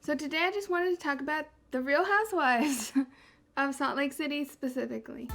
So today I just wanted to talk about the Real Housewives of Salt Lake City specifically.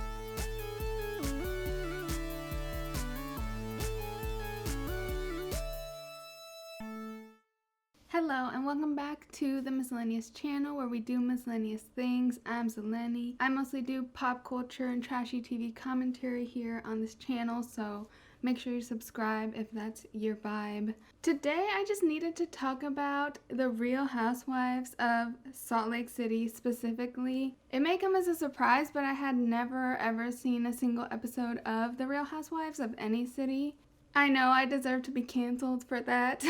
Hello and welcome back to the Miscellaneous channel where we do miscellaneous things. I'm Zeleny. I mostly do pop culture and trashy TV commentary here on this channel, so make sure you subscribe if that's your vibe. Today I just needed to talk about the Real Housewives of Salt Lake City specifically. It may come as a surprise, but I had never ever seen a single episode of the Real Housewives of any city. I know I deserve to be canceled for that.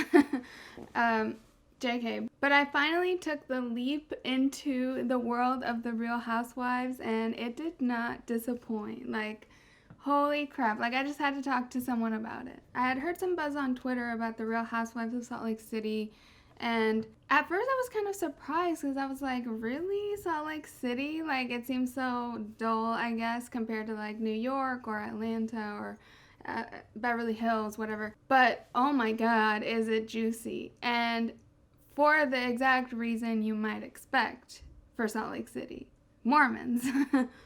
JK. But I finally took the leap into the world of the Real Housewives and it did not disappoint. Like, holy crap. Like, I just had to talk to someone about it. I had heard some buzz on Twitter about the Real Housewives of Salt Lake City, and at first I was kind of surprised because I was like, really? Salt Lake City? Like, it seems so dull, I guess, compared to like New York or Atlanta or Beverly Hills, whatever. But oh my god, is it juicy. And for the exact reason you might expect for Salt Lake City. Mormons.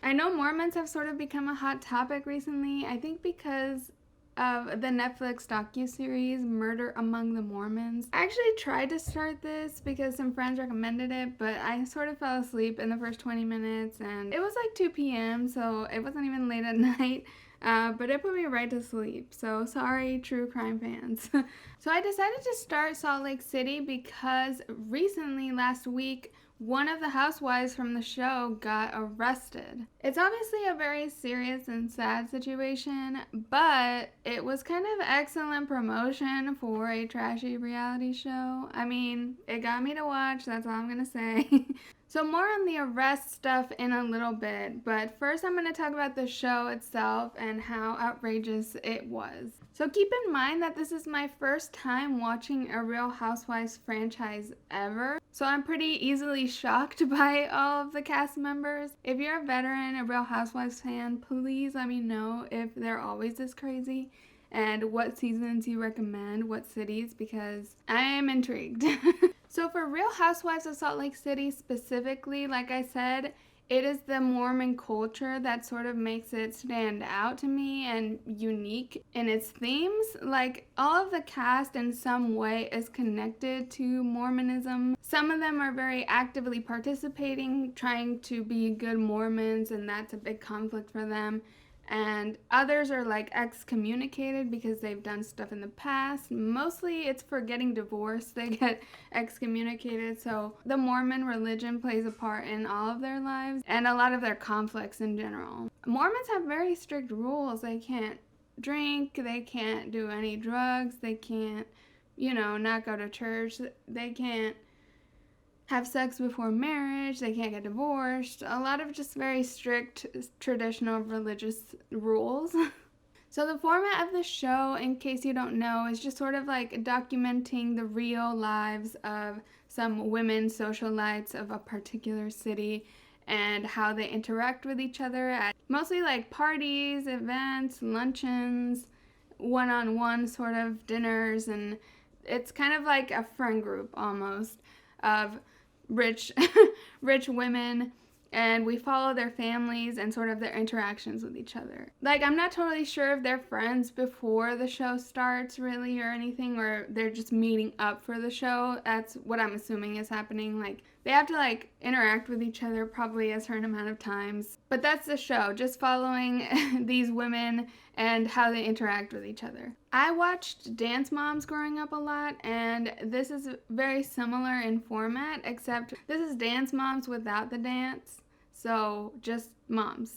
I know Mormons have sort of become a hot topic recently, I think because of the Netflix docuseries Murder Among the Mormons. I actually tried to start this because some friends recommended it, but I sort of fell asleep in the first 20 minutes and it was like 2 p.m. so it wasn't even late at night. But it put me right to sleep, so sorry, true crime fans. So I decided to start Salt Lake City because recently, last week, one of the housewives from the show got arrested. It's obviously a very serious and sad situation, but it was kind of excellent promotion for a trashy reality show. I mean, it got me to watch, that's all I'm gonna say. So more on the arrest stuff in a little bit, but first I'm going to talk about the show itself and how outrageous it was. So keep in mind that this is my first time watching a Real Housewives franchise ever, so I'm pretty easily shocked by all of the cast members. If you're a veteran, a Real Housewives fan, please let me know if they're always this crazy and what seasons you recommend, what cities, because I am intrigued. So for Real Housewives of Salt Lake City specifically, like I said, it is the Mormon culture that sort of makes it stand out to me and unique in its themes. Like, all of the cast in some way is connected to Mormonism. Some of them are very actively participating, trying to be good Mormons, and that's a big conflict for them. And others are like excommunicated because they've done stuff in the past. Mostly it's for getting divorced, they get excommunicated. So the Mormon religion plays a part in all of their lives and a lot of their conflicts in general. Mormons have very strict rules. They can't drink, they can't do any drugs, they can't, not go to church, they can't have sex before marriage, they can't get divorced, a lot of just very strict traditional religious rules. So the format of the show, in case you don't know, is just sort of like documenting the real lives of some women socialites of a particular city and how they interact with each other at mostly like parties, events, luncheons, one-on-one sort of dinners, and it's kind of like a friend group almost of rich women, and we follow their families and sort of their interactions with each other. Like, I'm not totally sure if they're friends before the show starts really or anything, or they're just meeting up for the show. That's what I'm assuming is happening. Like, they have to like interact with each other probably a certain amount of times. But that's the show, just following these women and how they interact with each other. I watched Dance Moms growing up a lot, and this is very similar in format, except this is Dance Moms without the dance. So just moms.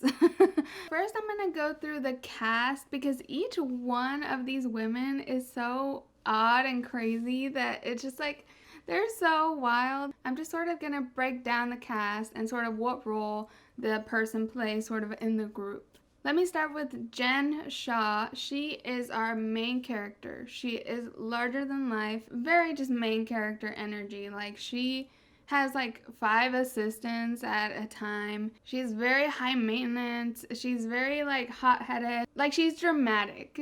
First, I'm gonna go through the cast because each one of these women is so odd and crazy that it's just like, they're so wild. I'm just sort of gonna break down the cast and sort of what role the person plays sort of in the group. Let me start with Jen Shah. She is our main character. She is larger than life, very just main character energy. Like, she has like 5 assistants at a time. She's very high maintenance. She's very like hot-headed. Like, she's dramatic.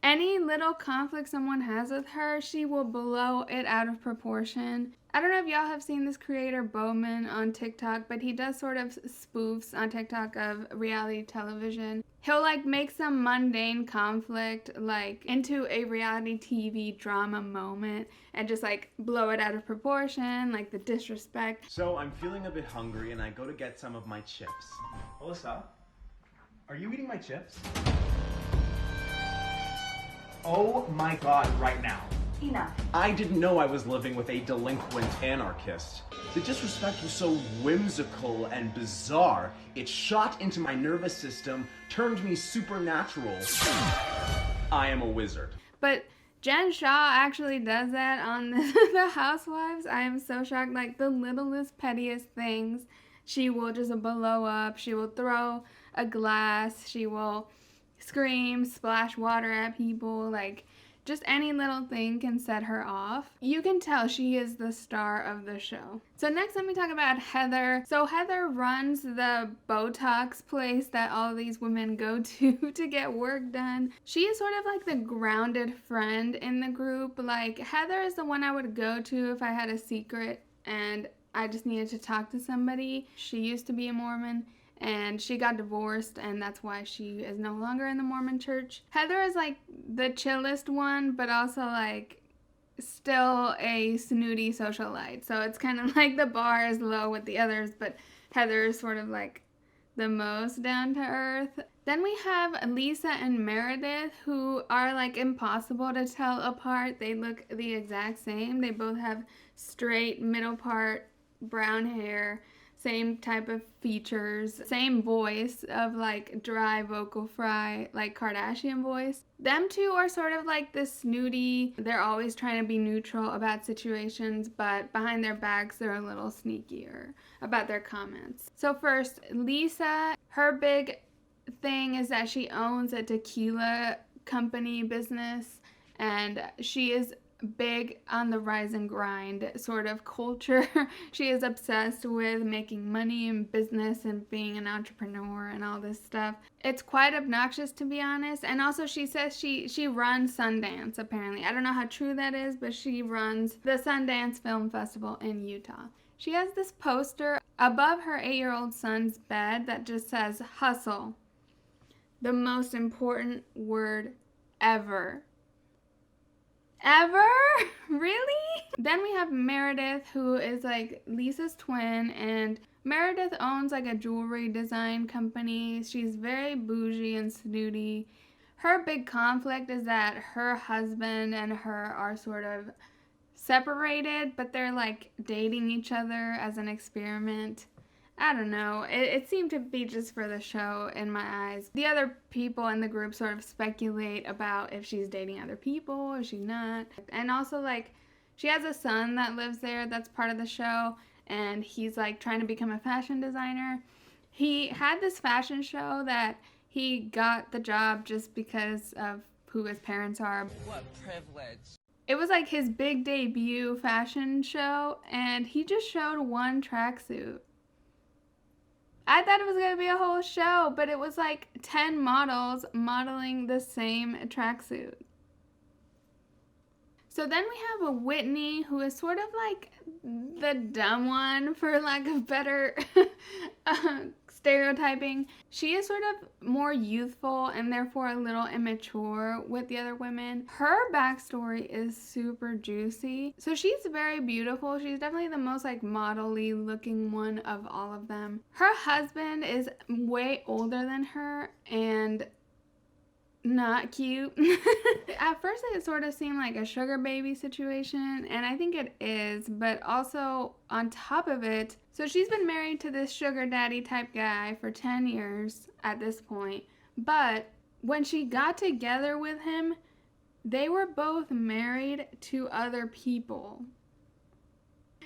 Any little conflict someone has with her, she will blow it out of proportion. I don't know if y'all have seen this creator Bowman on TikTok, but he does sort of spoofs on TikTok of reality television. He'll like make some mundane conflict like into a reality TV drama moment and just like blow it out of proportion, like the disrespect. So I'm feeling a bit hungry and I go to get some of my chips. Alyssa, are you eating my chips? Oh my God, right now. Enough. I didn't know I was living with a delinquent anarchist. The disrespect was so whimsical and bizarre, it shot into my nervous system, turned me supernatural. I am a wizard. But Jen Shah actually does that on the Housewives. I am so shocked. Like the littlest, pettiest things, she will just blow up. She will throw a glass. She will scream, splash water at people. Like just any little thing can set her off. You can tell she is the star of the show. So next, let me talk about Heather. So Heather runs the Botox place that all these women go to get work done. She is sort of like the grounded friend in the group. Like Heather is the one I would go to if I had a secret and I just needed to talk to somebody. She used to be a Mormon and she got divorced, and that's why she is no longer in the Mormon church. Heather is like the chillest one, but also like still a snooty socialite. So it's kind of like the bar is low with the others, but Heather is sort of like the most down to earth. Then we have Lisa and Meredith, who are like impossible to tell apart. They look the exact same. They both have straight middle part brown hair, same type of features, same voice of like dry vocal fry, like Kardashian voice. Them two are sort of like the snooty, they're always trying to be neutral about situations, but behind their backs they're a little sneakier about their comments. So first, Lisa, her big thing is that she owns a tequila company business, and she is big on the rise and grind sort of culture. She is obsessed with making money and business and being an entrepreneur and all this stuff. It's quite obnoxious, to be honest. And also she says she runs Sundance, apparently. I don't know how true that is, but she runs the Sundance Film Festival in Utah. She has this poster above her 8-year-old son's bed that just says hustle. The most important word ever. Ever? Really? Then we have Meredith, who is like Lisa's twin, and Meredith owns like a jewelry design company. She's very bougie and snooty. Her big conflict is that her husband and her are sort of separated, but they're like dating each other as an experiment. I don't know. It seemed to be just for the show in my eyes. The other people in the group sort of speculate about if she's dating other people, if she's not. And also, like, she has a son that lives there that's part of the show, and he's, like, trying to become a fashion designer. He had this fashion show that he got the job just because of who his parents are. What privilege. It was, like, his big debut fashion show, and he just showed one tracksuit. I thought it was going to be a whole show, but it was like 10 models modeling the same tracksuit. So then we have a Whitney, who is sort of like the dumb one, for lack of better stereotyping. She is sort of more youthful and therefore a little immature with the other women. Her backstory is super juicy. So she's very beautiful. She's definitely the most like model-y looking one of all of them. Her husband is way older than her and not cute. At first it sort of seemed like a sugar baby situation, and I think it is, but also on top of it, so she's been married to this sugar daddy type guy for 10 years at this point, but when she got together with him, they were both married to other people.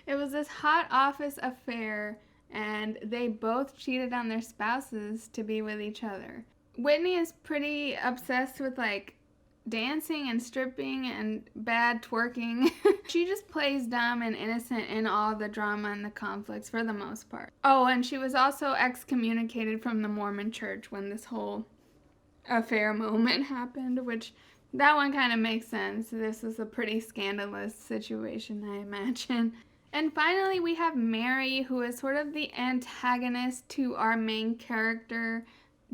It was this hot office affair, and they both cheated on their spouses to be with each other. Whitney is pretty obsessed with like dancing and stripping and bad twerking. She just plays dumb and innocent in all the drama and the conflicts for the most part. Oh, and she was also excommunicated from the Mormon church when this whole affair moment happened, which that one kind of makes sense. This is a pretty scandalous situation, I imagine. And finally, we have Mary, who is sort of the antagonist to our main character,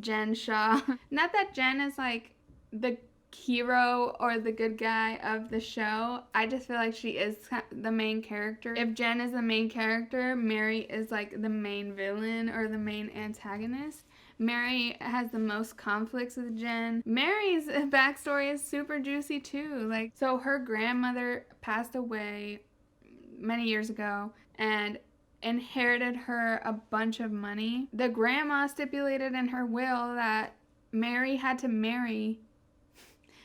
Jen Shah. Not that Jen is like the hero or the good guy of the show. I just feel like she is the main character. If Jen is the main character, Mary is like the main villain or the main antagonist. Mary has the most conflicts with Jen. Mary's backstory is super juicy too. Like, so her grandmother passed away many years ago and inherited her a bunch of money. The grandma stipulated in her will that Mary had to marry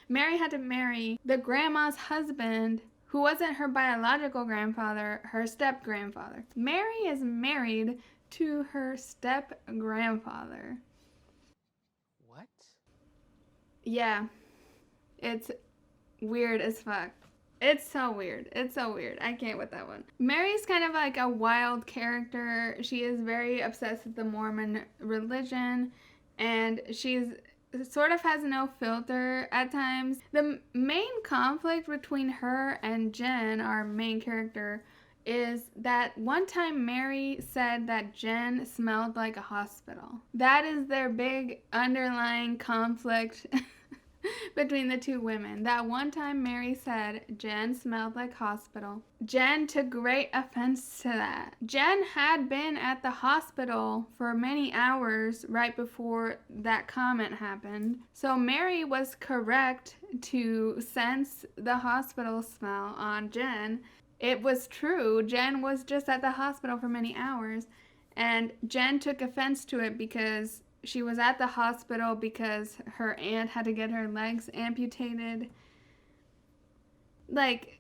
the grandma's husband, who wasn't her biological grandfather, her step-grandfather. Mary is married to her step-grandfather. What? Yeah, it's weird as fuck. It's so weird. It's so weird. I can't with that one. Mary's kind of like a wild character. She is very obsessed with the Mormon religion, and she's sort of has no filter at times. The main conflict between her and Jen, our main character, is that one time Mary said that Jen smelled like a hospital. That is their big underlying conflict between the two women. That one time Mary said Jen smelled like hospital. Jen took great offense to that. Jen had been at the hospital for many hours right before that comment happened. So Mary was correct to sense the hospital smell on Jen. It was true. Jen was just at the hospital for many hours, and Jen took offense to it because she was at the hospital because her aunt had to get her legs amputated. Like,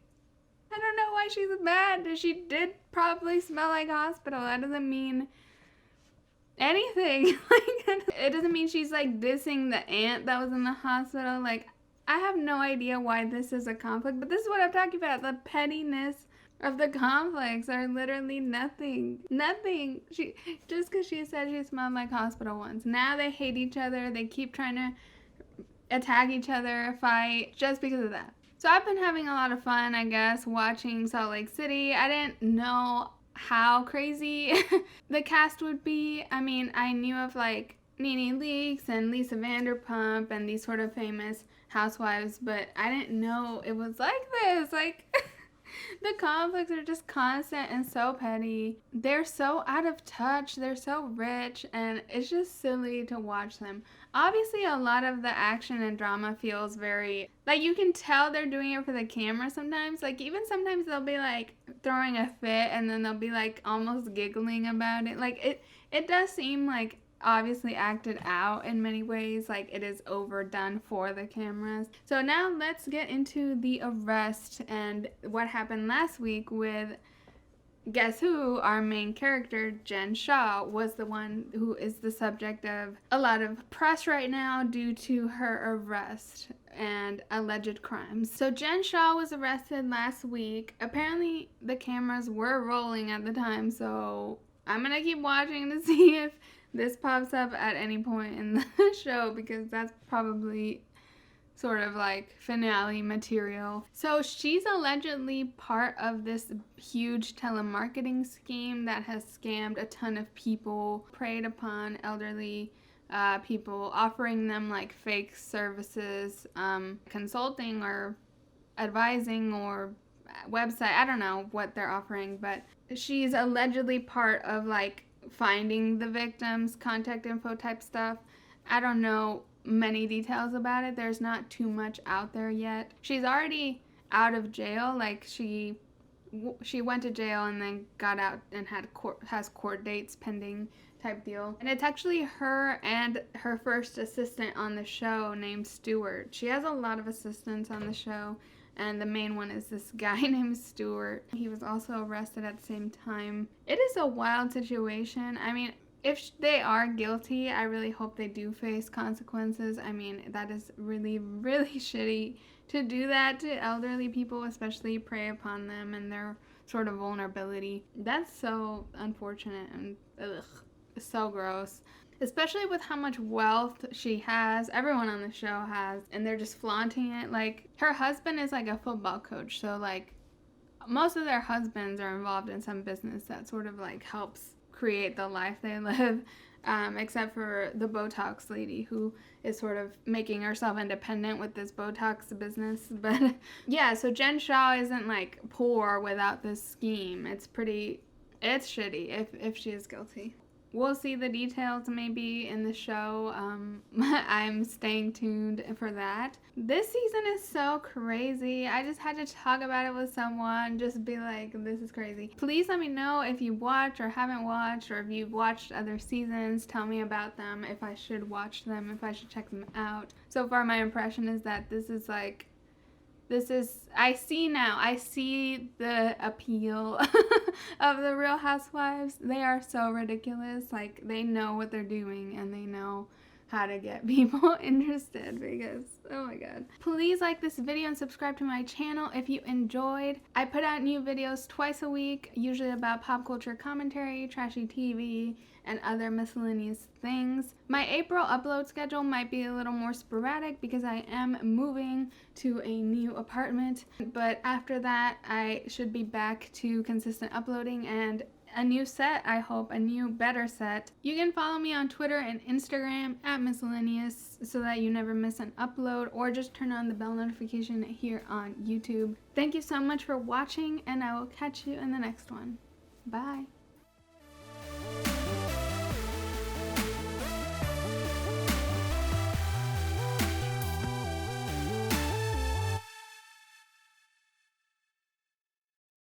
I don't know why she's mad. She did probably smell like hospital. That doesn't mean anything. Like, it doesn't mean she's like dissing the aunt that was in the hospital. Like, I have no idea why this is a conflict, but this is what I'm talking about. The pettiness of the conflicts are literally nothing. Nothing. Just because she said she smelled like hospital once. Now they hate each other. They keep trying to attack each other, fight, just because of that. So I've been having a lot of fun, I guess, watching Salt Lake City. I didn't know how crazy the cast would be. I mean, I knew of like Nene Leakes and Lisa Vanderpump and these sort of famous housewives, but I didn't know it was like this. Like, the conflicts are just constant and so petty. They're so out of touch. They're so rich, and it's just silly to watch them. Obviously, a lot of the action and drama feels very, like, you can tell they're doing it for the camera sometimes. Like, even sometimes they'll be, like, throwing a fit, and then they'll be, like, almost giggling about it. Like, it does seem, like, obviously acted out in many ways, like it is overdone for the cameras. So now let's get into the arrest and what happened last week with, guess who? Our main character, Jen Shah, was the one who is the subject of a lot of press right now due to her arrest and alleged crimes. So Jen Shah was arrested last week. Apparently the cameras were rolling at the time, so I'm gonna keep watching to see if this pops up at any point in the show, because that's probably sort of like finale material. So she's allegedly part of this huge telemarketing scheme that has scammed a ton of people, preyed upon elderly people, offering them like fake services, consulting or advising or website. I don't know what they're offering, but she's allegedly part of like finding the victims, contact info type stuff. I don't know many details about it. There's not too much out there yet. She's already out of jail. Like she went to jail and then got out and has court dates pending type deal. And it's actually her and her first assistant on the show named Stuart. She has a lot of assistants on the show, and the main one is this guy named Stuart. He was also arrested at the same time. It is a wild situation. I mean, if they are guilty, I really hope they do face consequences. I mean, that is really, really shitty to do that to elderly people, especially prey upon them and their sort of vulnerability. That's so unfortunate and so gross. Especially with how much wealth she has, everyone on the show has, and they're just flaunting it. Like, her husband is like a football coach, so like, most of their husbands are involved in some business that sort of like helps create the life they live, except for the Botox lady who is sort of making herself independent with this Botox business. But yeah, so Jen Shah isn't like poor without this scheme. It's shitty if she is guilty. We'll see the details maybe in the show. I'm staying tuned for that. This season is so crazy. I just had to talk about it with someone, just be like, this is crazy. Please let me know if you watch or haven't watched, or if you've watched other seasons. Tell me about them, if I should watch them, if I should check them out. So far my impression is that I see the appeal of the Real Housewives. They are so ridiculous. Like, they know what they're doing and they know how to get people interested because, oh my god. Please like this video and subscribe to my channel if you enjoyed. I put out new videos twice a week, usually about pop culture commentary, trashy TV, and other miscellaneous things. My April upload schedule might be a little more sporadic because I am moving to a new apartment, but after that I should be back to consistent uploading and a new set, I hope, a new better set. You can follow me on Twitter and Instagram at Miscellaneous so that you never miss an upload, or just turn on the bell notification here on YouTube. Thank you so much for watching, and I will catch you in the next one. Bye.